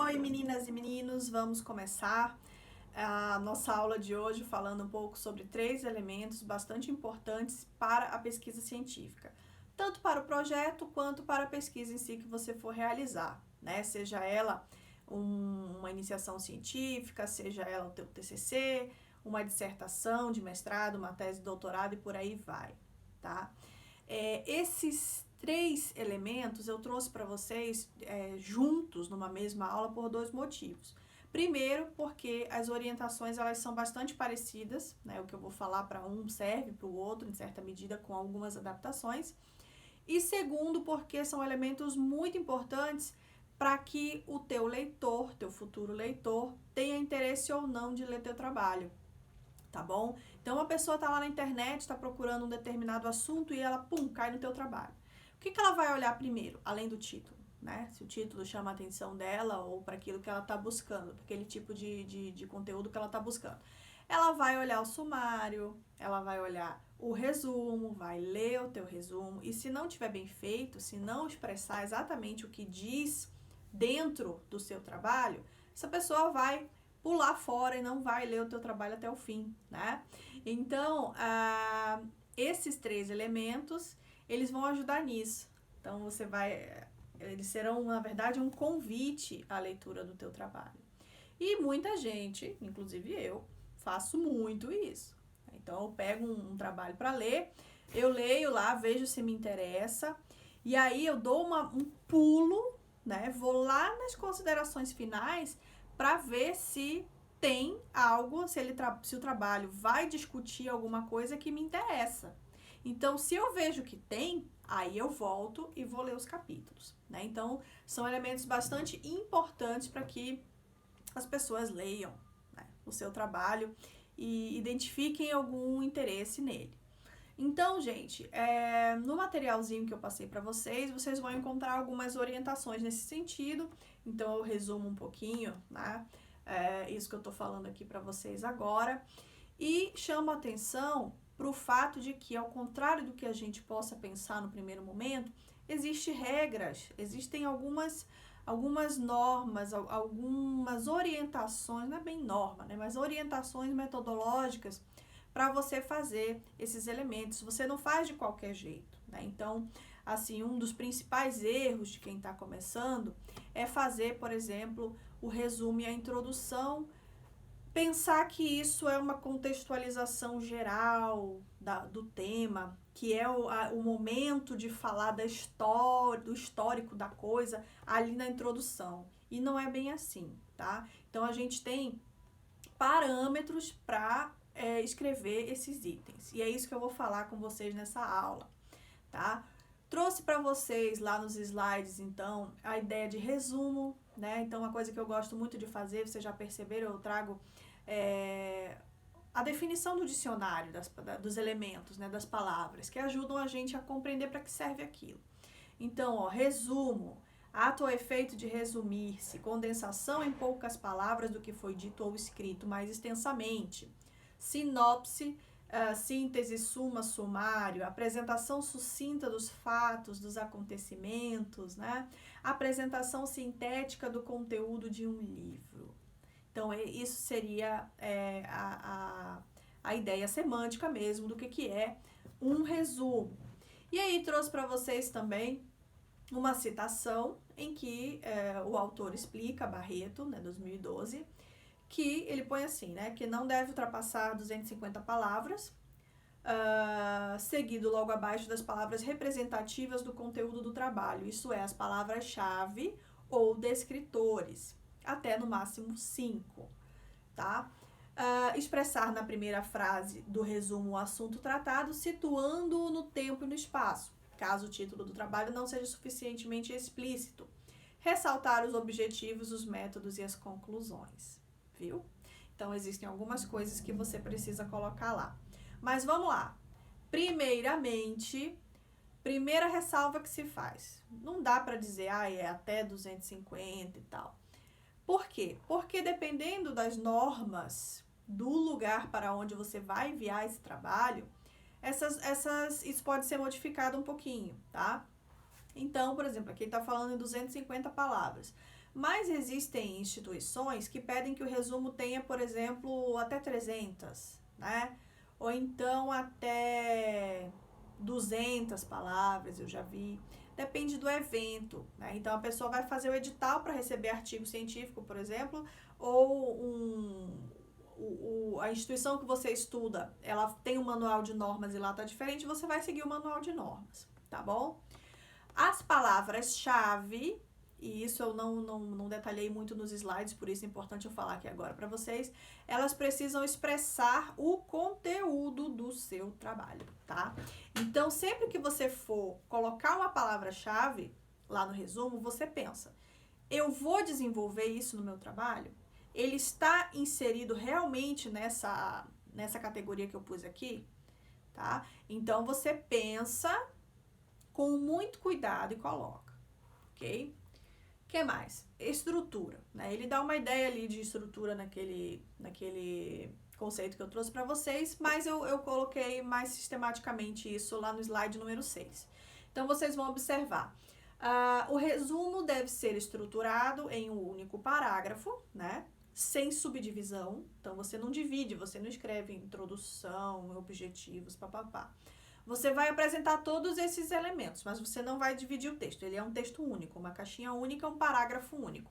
Oi, meninas e meninos, vamos começar a nossa aula de hoje falando um pouco sobre 3 elementos bastante importantes para a pesquisa científica, tanto para o projeto quanto para a pesquisa em si que você for realizar, né? Seja ela uma iniciação científica, seja ela o teu TCC, uma dissertação de mestrado, uma tese de doutorado e por aí vai, tá? Esses 3 elementos eu trouxe para vocês juntos numa mesma aula por 2 motivos. Primeiro, porque as orientações elas são bastante parecidas, né? O que eu vou falar para um serve para o outro, em certa medida, com algumas adaptações. E segundo, porque são elementos muito importantes para que o teu leitor, teu futuro leitor, tenha interesse ou não de ler teu trabalho. Tá bom? Então, uma pessoa está lá na internet, está procurando um determinado assunto e ela, pum, cai no teu trabalho. O que ela vai olhar primeiro, além do título, né? Se o título chama a atenção dela ou para aquilo que ela está buscando, para aquele tipo de conteúdo que ela está buscando. Ela vai olhar o sumário, ela vai olhar o resumo, vai ler o teu resumo e se não tiver bem feito, se não expressar exatamente o que diz dentro do seu trabalho, essa pessoa vai pular fora e não vai ler o teu trabalho até o fim, né? Então, esses 3 elementos, eles vão ajudar nisso. Então, eles serão, na verdade, um convite à leitura do teu trabalho. E muita gente, inclusive eu, faço muito isso. Então, eu pego um trabalho para ler, eu leio lá, vejo se me interessa, e aí eu dou um pulo, né? Vou lá nas considerações finais para ver se tem algo, se o trabalho vai discutir alguma coisa que me interessa. Então, se eu vejo que tem, aí eu volto e vou ler os capítulos, né? Então, são elementos bastante importantes para que as pessoas leiam, né, o seu trabalho e identifiquem algum interesse nele. Então, gente, no materialzinho que eu passei para vocês vão encontrar algumas orientações nesse sentido. Então, eu resumo um pouquinho, né? Isso que eu tô falando aqui para vocês agora. E chamo a atenção para o fato de que, ao contrário do que a gente possa pensar no primeiro momento, existem regras, existem algumas normas, algumas orientações, não é bem norma, né? Mas orientações metodológicas para você fazer esses elementos. Você não faz de qualquer jeito, né? Então, assim, um dos principais erros de quem está começando é fazer, por exemplo, o resumo e a introdução, pensar que isso é uma contextualização geral do tema, que é o momento de falar da história, do histórico da coisa ali na introdução. E não é bem assim, tá? Então, a gente tem parâmetros para escrever esses itens. E é isso que eu vou falar com vocês nessa aula, tá? Trouxe para vocês lá nos slides, então, a ideia de resumo, né? Então, uma coisa que eu gosto muito de fazer, vocês já perceberam, eu trago a definição do dicionário, dos elementos, né? Das palavras, que ajudam a gente a compreender para que serve aquilo. Então, ó, resumo, ato ou efeito de resumir-se, condensação em poucas palavras do que foi dito ou escrito mais extensamente. Sinopse, síntese, suma, sumário, apresentação sucinta dos fatos, dos acontecimentos, né? Apresentação sintética do conteúdo de um livro. Então, isso seria a ideia semântica mesmo do que é um resumo. E aí, trouxe para vocês também uma citação em que o autor explica, Barreto, né, 2012, que ele põe assim, né, que não deve ultrapassar 250 palavras, seguido logo abaixo das palavras representativas do conteúdo do trabalho, isso é, as palavras-chave ou descritores, até no máximo 5, tá? Expressar na primeira frase do resumo o assunto tratado, situando-o no tempo e no espaço, caso o título do trabalho não seja suficientemente explícito. Ressaltar os objetivos, os métodos e as conclusões, viu? Então, existem algumas coisas que você precisa colocar lá. Mas vamos lá. Primeiramente, primeira ressalva que se faz. Não dá para dizer, é até 250 e tal. Por quê? Porque dependendo das normas do lugar para onde você vai enviar esse trabalho, isso pode ser modificado um pouquinho, tá? Então, por exemplo, aqui ele está falando em 250 palavras. Mas existem instituições que pedem que o resumo tenha, por exemplo, até 300, né? Ou então até 200 palavras, eu já vi. Depende do evento, né? Então, a pessoa vai fazer o edital para receber artigo científico, por exemplo, ou a instituição que você estuda, ela tem um manual de normas e lá tá diferente, você vai seguir o manual de normas, tá bom? As palavras-chave, e isso eu não detalhei muito nos slides, por isso é importante eu falar aqui agora para vocês, elas precisam expressar o conteúdo do seu trabalho, tá? Então, sempre que você for colocar uma palavra-chave lá no resumo, você pensa, eu vou desenvolver isso no meu trabalho? Ele está inserido realmente nessa categoria que eu pus aqui, tá? Então, você pensa com muito cuidado e coloca, ok? O que mais? Estrutura, né? Ele dá uma ideia ali de estrutura naquele conceito que eu trouxe para vocês, mas eu coloquei mais sistematicamente isso lá no slide número 6. Então, vocês vão observar. O resumo deve ser estruturado em um único parágrafo, né? Sem subdivisão. Então, você não divide, você não escreve introdução, objetivos, papapá. Você vai apresentar todos esses elementos, mas você não vai dividir o texto. Ele é um texto único, uma caixinha única, um parágrafo único.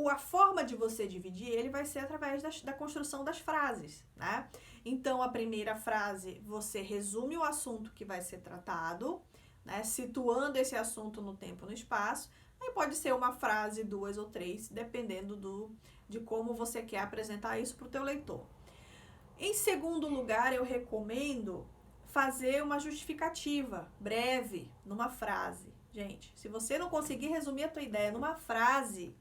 A forma de você dividir ele vai ser através da construção das frases, né? Então, a primeira frase, você resume o assunto que vai ser tratado, né? Situando esse assunto no tempo e no espaço. Aí pode ser uma frase, 2 ou 3, dependendo de como você quer apresentar isso para o teu leitor. Em segundo lugar, eu recomendo fazer uma justificativa breve numa frase. Gente, se você não conseguir resumir a tua ideia numa frase,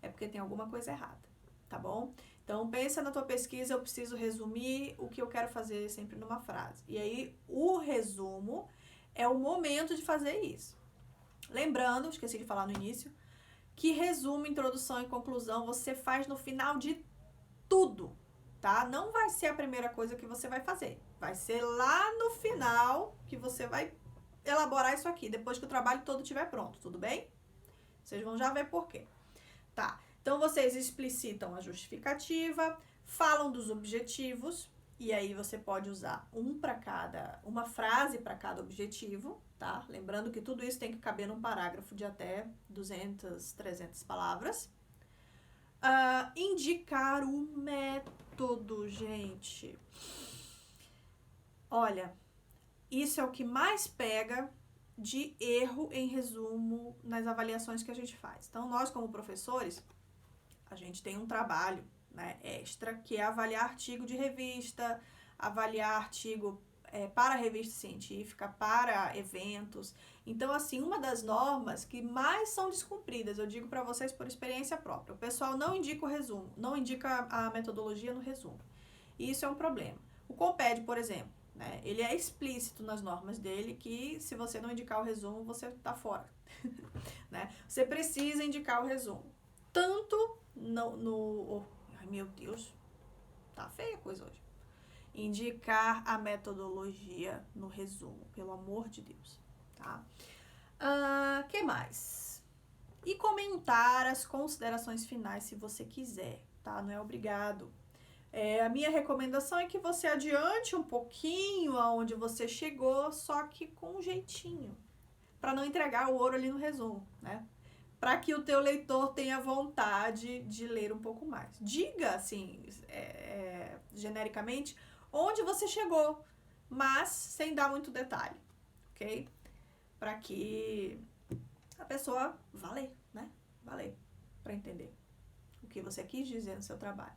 é porque tem alguma coisa errada, tá bom? Então, pensa na tua pesquisa, eu preciso resumir o que eu quero fazer sempre numa frase. E aí, o resumo é o momento de fazer isso. Lembrando, esqueci de falar no início, que resumo, introdução e conclusão você faz no final de tudo, tá? Não vai ser a primeira coisa que você vai fazer. Vai ser lá no final que você vai elaborar isso aqui, depois que o trabalho todo estiver pronto, tudo bem? Vocês vão já ver por quê. Tá, então vocês explicitam a justificativa, falam dos objetivos, e aí você pode usar uma frase para cada objetivo, tá? Lembrando que tudo isso tem que caber num parágrafo de até 200, 300 palavras. Indicar o método, gente. Olha, isso é o que mais pega de erro em resumo nas avaliações que a gente faz. Então, nós como professores, a gente tem um trabalho, né, extra, que é avaliar artigo de revista, avaliar artigo para revista científica, para eventos. Então, assim, uma das normas que mais são descumpridas, eu digo para vocês por experiência própria, o pessoal não indica o resumo, não indica a metodologia no resumo. E isso é um problema. O Comped, por exemplo, né, ele é explícito nas normas dele que se você não indicar o resumo, você tá fora. Né? Você precisa indicar o resumo. Tanto ai, meu Deus, tá feia a coisa hoje. Indicar a metodologia no resumo, pelo amor de Deus, tá? Que mais? E comentar as considerações finais se você quiser, tá? Não é obrigado. A minha recomendação é que você adiante um pouquinho aonde você chegou, só que com um jeitinho, para não entregar o ouro ali no resumo, né? Para que o teu leitor tenha vontade de ler um pouco mais. Diga, assim, genericamente, onde você chegou, mas sem dar muito detalhe, ok? Para que a pessoa vá ler, né? Vá ler, para entender o que você quis dizer no seu trabalho.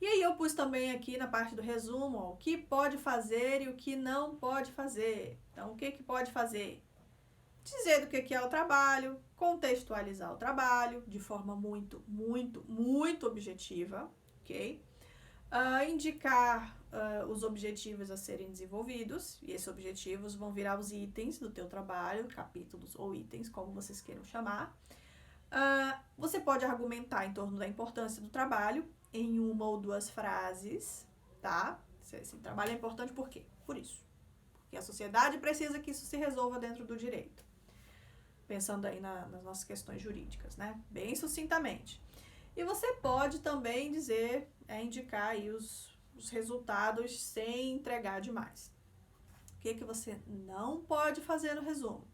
E aí eu pus também aqui na parte do resumo, ó, o que pode fazer e o que não pode fazer. Então, o que pode fazer? Dizer do que é o trabalho, contextualizar o trabalho de forma muito, muito, muito objetiva, ok? Indicar os objetivos a serem desenvolvidos, e esses objetivos vão virar os itens do teu trabalho, capítulos ou itens, como vocês queiram chamar. Você pode argumentar em torno da importância do trabalho em uma ou duas frases, tá? Esse trabalho é importante por quê? Por isso. Porque a sociedade precisa que isso se resolva dentro do direito. pensando aí nas nossas questões jurídicas, né? Bem sucintamente. E você pode também dizer, indicar aí os resultados sem entregar demais. O que você não pode fazer no resumo?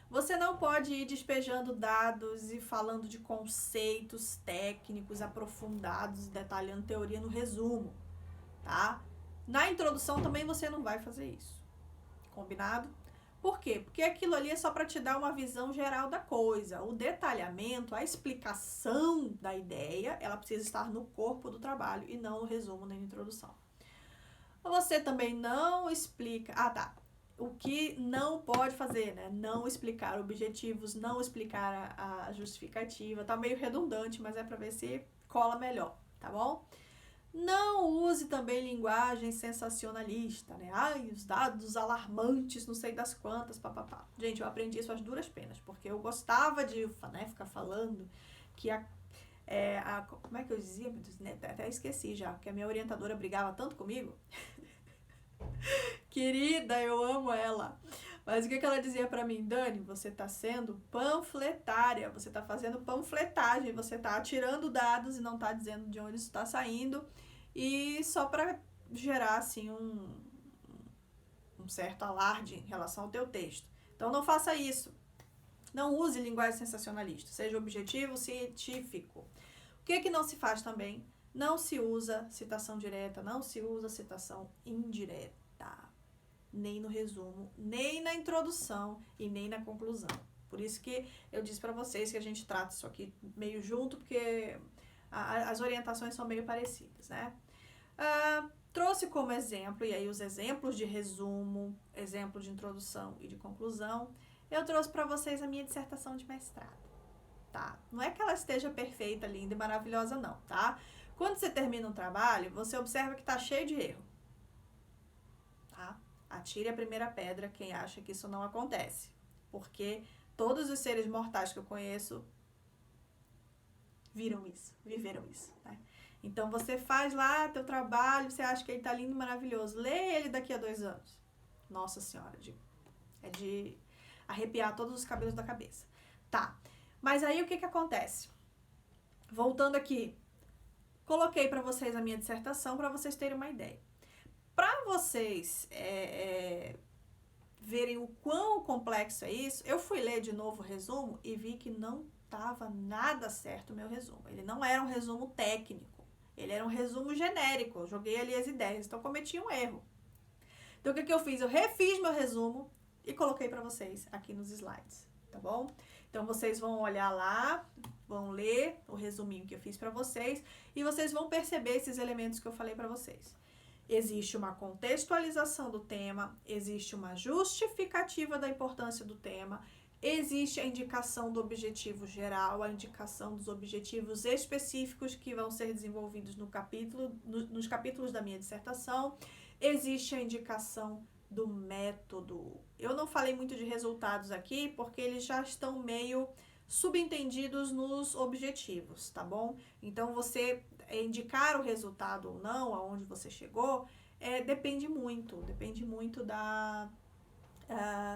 Você não pode ir despejando dados e falando de conceitos técnicos aprofundados, detalhando teoria no resumo, tá? Na introdução também você não vai fazer isso. Combinado? Por quê? Porque aquilo ali é só para te dar uma visão geral da coisa. O detalhamento, a explicação da ideia, ela precisa estar no corpo do trabalho e não no resumo nem na introdução. Você também não explica... O que não pode fazer, né? Não explicar objetivos, não explicar a justificativa. Tá meio redundante, mas é para ver se cola melhor, tá bom? Não use também linguagem sensacionalista, né? Ai, os dados alarmantes, não sei das quantas, papapá. Gente, eu aprendi isso às duras penas, porque eu gostava de, né, ficar falando que como é que eu dizia? Meu Deus, né? Até esqueci já, porque a minha orientadora brigava tanto comigo. Querida, eu amo ela. Mas o que ela dizia pra mim? Dani, você tá sendo panfletária, você tá fazendo panfletagem, você tá tirando dados e não tá dizendo de onde isso tá saindo, e só pra gerar, assim, um certo alarde em relação ao teu texto. Então não faça isso. Não use linguagem sensacionalista, seja objetivo, científico. O que não se faz também? Não se usa citação direta, não se usa citação indireta. Nem no resumo, nem na introdução e nem na conclusão. Por isso que eu disse para vocês que a gente trata isso aqui meio junto, porque as orientações são meio parecidas, né? Trouxe como exemplo, e aí os exemplos de resumo, exemplo de introdução e de conclusão, eu trouxe para vocês a minha dissertação de mestrado, tá? Não é que ela esteja perfeita, linda e maravilhosa, não, tá? Quando você termina um trabalho, você observa que tá cheio de erro, tá? Atire a primeira pedra quem acha que isso não acontece, porque todos os seres mortais que eu conheço viveram isso, né? Então você faz lá teu trabalho, você acha que ele tá lindo e maravilhoso, lê ele daqui a 2 anos. Nossa Senhora, é de arrepiar todos os cabelos da cabeça. Tá, mas aí o que acontece? Voltando aqui, coloquei para vocês a minha dissertação para vocês terem uma ideia. Para vocês verem o quão complexo é isso, eu fui ler de novo o resumo e vi que não estava nada certo o meu resumo. Ele não era um resumo técnico, ele era um resumo genérico. Eu joguei ali as ideias, então cometi um erro. Então o que eu fiz? Eu refiz meu resumo e coloquei para vocês aqui nos slides, tá bom? Então vocês vão olhar lá, vão ler o resuminho que eu fiz para vocês e vocês vão perceber esses elementos que eu falei para vocês. Existe uma contextualização do tema, existe uma justificativa da importância do tema, existe a indicação do objetivo geral, a indicação dos objetivos específicos que vão ser desenvolvidos nos capítulos da minha dissertação, existe a indicação do método. Eu não falei muito de resultados aqui, porque eles já estão meio subentendidos nos objetivos, tá bom? Então, você indicar o resultado ou não, aonde você chegou, depende muito da...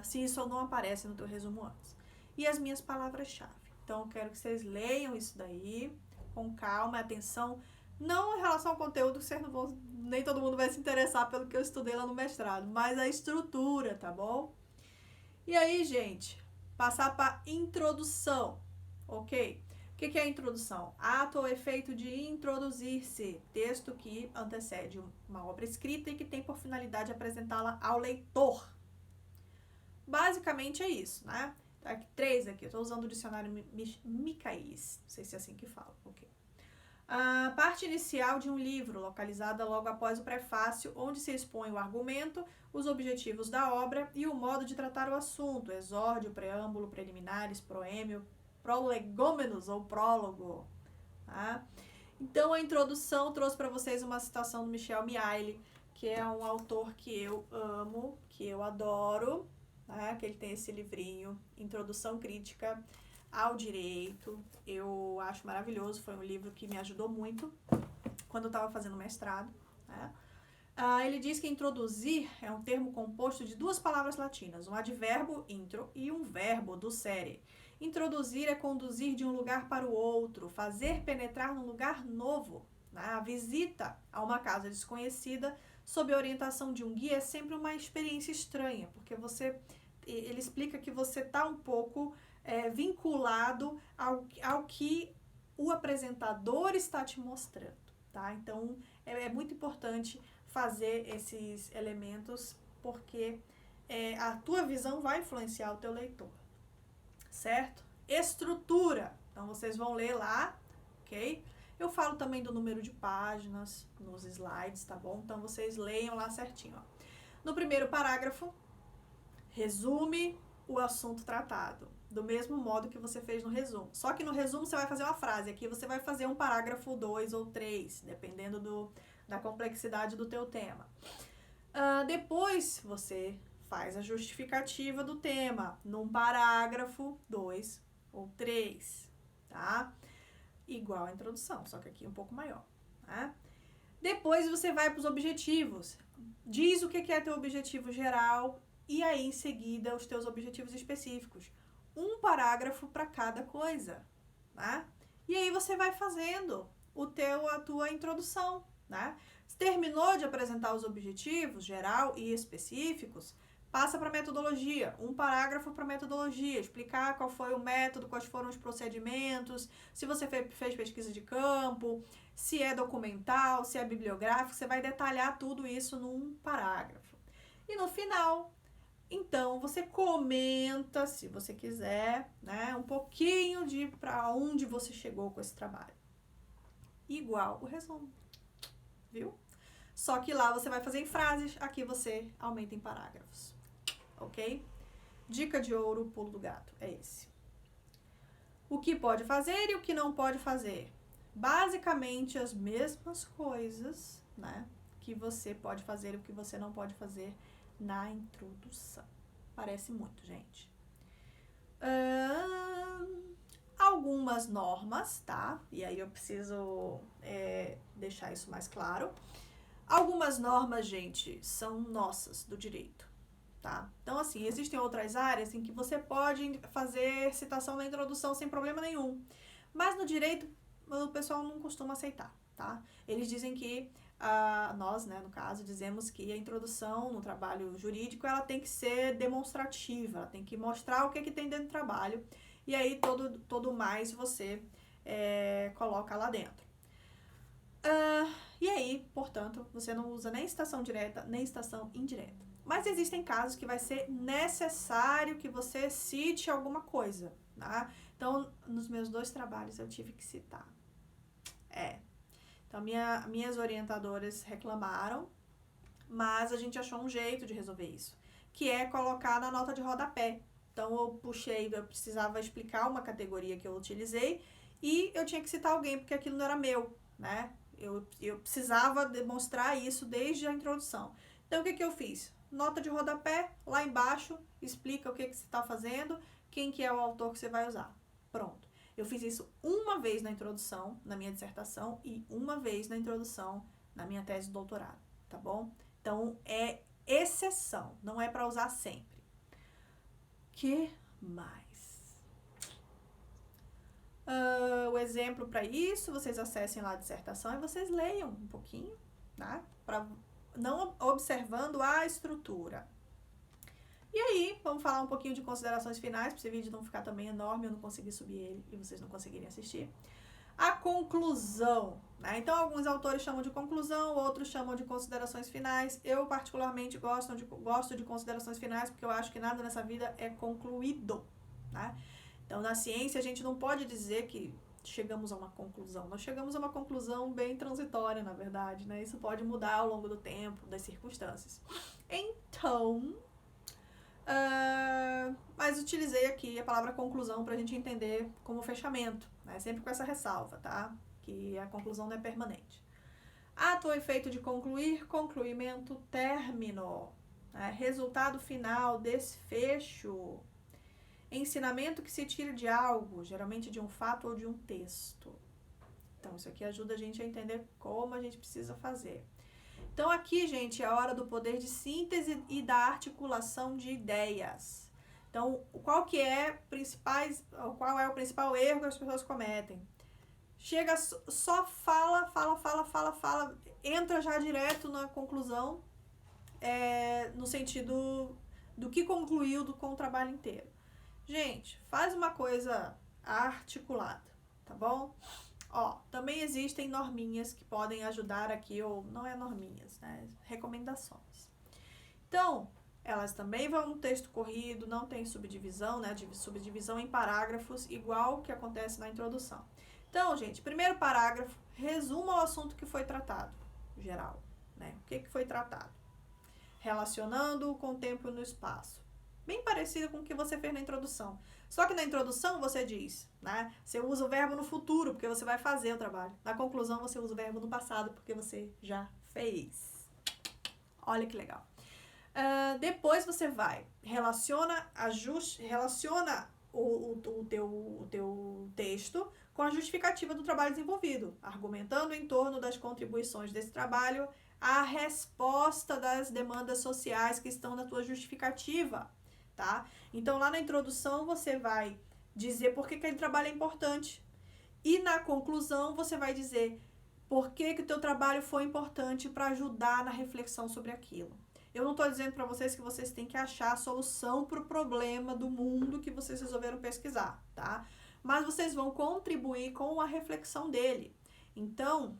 se isso ou não aparece no teu resumo antes. E as minhas palavras-chave. Então, eu quero que vocês leiam isso daí, com calma, atenção, não em relação ao conteúdo, que nem todo mundo vai se interessar pelo que eu estudei lá no mestrado, mas a estrutura, tá bom? E aí, gente, passar para introdução, ok? O que é a introdução? Ato ou efeito de introduzir-se, texto que antecede uma obra escrita e que tem por finalidade apresentá-la ao leitor. Basicamente é isso, né? Tá aqui, 3 aqui, eu estou usando o dicionário Michaelis, não sei se é assim que fala, ok. A parte inicial de um livro, localizada logo após o prefácio, onde se expõe o argumento, os objetivos da obra e o modo de tratar o assunto, exórdio, preâmbulo, preliminares, proêmio, prolegômenos ou prólogo. Tá? Então, a introdução trouxe para vocês uma citação do Michel Miaille, que é um autor que eu amo, que eu adoro, tá? Que ele tem esse livrinho, Introdução Crítica ao Direito. Eu acho maravilhoso, foi um livro que me ajudou muito quando eu estava fazendo mestrado, né? Ele diz que introduzir é um termo composto de 2 palavras latinas, um advérbio intro e um verbo ducere. Introduzir é conduzir de um lugar para o outro, fazer penetrar num lugar novo. A visita a uma casa desconhecida sob a orientação de um guia é sempre uma experiência estranha, porque ele explica que você está um pouco vinculado ao que o apresentador está te mostrando, tá? Então, é muito importante fazer esses elementos, porque a tua visão vai influenciar o teu leitor, certo? Estrutura. Então, vocês vão ler lá, ok? Eu falo também do número de páginas nos slides, tá bom? Então, vocês leiam lá certinho, ó. No primeiro parágrafo, resume o assunto tratado, do mesmo modo que você fez no resumo. Só que no resumo você vai fazer uma frase, aqui você vai fazer um parágrafo 2 ou 3, dependendo da complexidade do teu tema. Depois você faz a justificativa do tema, num parágrafo 2 ou 3, tá? Igual a introdução, só que aqui um pouco maior, tá? Depois você vai para os objetivos. Diz o que é teu objetivo geral e aí em seguida os teus objetivos específicos. Um parágrafo para cada coisa, tá? E aí você vai fazendo a tua introdução, né? Terminou de apresentar os objetivos geral e específicos, passa para a metodologia, um parágrafo para a metodologia, explicar qual foi o método, quais foram os procedimentos, se você fez pesquisa de campo, se é documental, se é bibliográfico, você vai detalhar tudo isso num parágrafo. E no final, então, você comenta, se você quiser, né, um pouquinho de para onde você chegou com esse trabalho. Igual o resumo, viu? Só que lá você vai fazer em frases, aqui você aumenta em parágrafos, ok? Dica de ouro, pulo do gato, é esse. O que pode fazer e o que não pode fazer. Basicamente as mesmas coisas, né, que você pode fazer e o que você não pode fazer na introdução. Parece muito, gente. Algumas normas, tá? E aí eu preciso deixar isso mais claro. Algumas normas, gente, são nossas, do direito, tá? Então, assim, existem outras áreas em que você pode fazer citação na introdução sem problema nenhum. Mas no direito, o pessoal não costuma aceitar, tá? Eles dizem que, nós, né, no caso, dizemos que a introdução no trabalho jurídico, ela tem que ser demonstrativa, ela tem que mostrar o que tem dentro do trabalho, e aí todo mais você coloca lá dentro. E aí, portanto, você não usa nem citação direta, nem citação indireta. Mas existem casos que vai ser necessário que você cite alguma coisa, tá? Então, nos meus 2 trabalhos eu tive que citar. Então, minhas orientadoras reclamaram, mas a gente achou um jeito de resolver isso, que é colocar na nota de rodapé. Então, eu precisava explicar uma categoria que eu utilizei e eu tinha que citar alguém, porque aquilo não era meu, né? Eu precisava demonstrar isso desde a introdução. Então, o que eu fiz? Nota de rodapé, lá embaixo, explica o que você está fazendo, quem que é o autor que você vai usar. Pronto. Eu fiz isso uma vez na introdução, na minha dissertação, e uma vez na introdução, na minha tese de doutorado, tá bom? Então, é exceção, não é para usar sempre. Que mais? O exemplo para isso, vocês acessem lá a dissertação e vocês leiam um pouquinho, tá? Não observando a estrutura. E aí, vamos falar um pouquinho de considerações finais, para esse vídeo não ficar também enorme, eu não consegui subir ele e vocês não conseguirem assistir. A conclusão, né? Então, alguns autores chamam de conclusão, outros chamam de considerações finais. Eu, particularmente, gosto de considerações finais, porque eu acho que nada nessa vida é concluído, né? Então, na ciência, a gente não pode dizer que chegamos a uma conclusão. Nós chegamos a uma conclusão bem transitória, na verdade, né? Isso pode mudar ao longo do tempo, das circunstâncias. Então, mas utilizei aqui a palavra conclusão para a gente entender como fechamento, né? Sempre com essa ressalva, tá? Que a conclusão não é permanente. Ato ou efeito de concluir, concluimento, término, né? Resultado final, desfecho. Ensinamento que se tira de algo, geralmente de um fato ou de um texto. Então, isso aqui ajuda a gente a entender como a gente precisa fazer. Então, aqui, gente, é a hora do poder de síntese e da articulação de ideias. Então, qual é o principal erro que as pessoas cometem? Chega, só fala, entra já direto na conclusão, no sentido do que concluiu com o trabalho inteiro. Gente, faz uma coisa articulada, tá bom? Ó, também existem norminhas que podem ajudar aqui, ou não é norminhas, né? Recomendações. Então, elas também vão no texto corrido, não tem subdivisão, né? Subdivisão em parágrafos, igual que acontece na introdução. Então, gente, primeiro parágrafo, resumo ao assunto que foi tratado, geral, né? O que foi tratado? Relacionando com o tempo e no espaço. Bem parecido com o que você fez na introdução. Só que na introdução você diz, né? Você usa o verbo no futuro, porque você vai fazer o trabalho. Na conclusão você usa o verbo no passado, porque você já fez. Olha que legal. Depois você vai, relaciona o teu texto com a justificativa do trabalho desenvolvido, argumentando em torno das contribuições desse trabalho a resposta das demandas sociais que estão na tua justificativa, tá? Então, lá na introdução, você vai dizer por que aquele trabalho é importante. E na conclusão, você vai dizer por que o teu trabalho foi importante para ajudar na reflexão sobre aquilo. Eu não estou dizendo para vocês que vocês têm que achar a solução para o problema do mundo que vocês resolveram pesquisar, tá? Mas vocês vão contribuir com a reflexão dele. Então,